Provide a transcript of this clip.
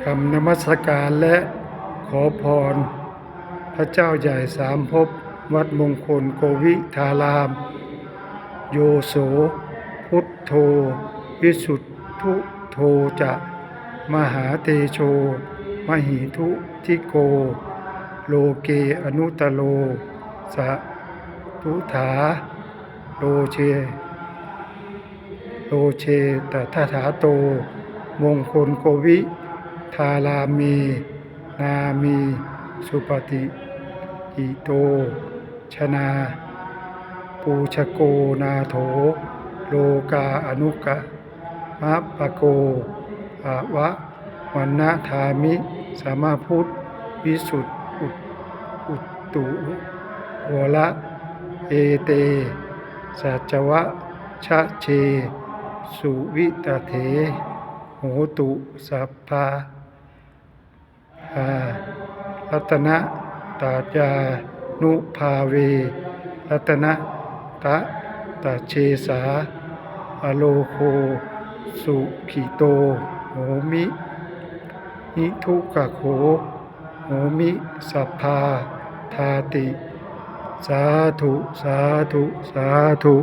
คำนมัสการและขอพรพระเจ้าใหญ่สามภพวัดมงคลโกวิทาราม โยโสพุทโธวิสุทธุโธจะมหาเตโชมหิทุทิโกโลเกอนุตโลสะทุถาโลเชตถาโตมงคลโกวิทารามีนามีสุปฏิอิโตชนาปูชโกนาโถโลกาอนุกะมะปะโกอะวะวันนะธามิสมมาพุทธวิสุทธิอุตตุวละเอเตสัจวะชะเชสุวิตเถโหตุสัพพะรัตนะตาจานุภาเวรัตนะตะตะเชสาอโลโคสุขิโตโหมินิทุกขโขโหมิสัพพาทาติสาธุสาธุสาธุ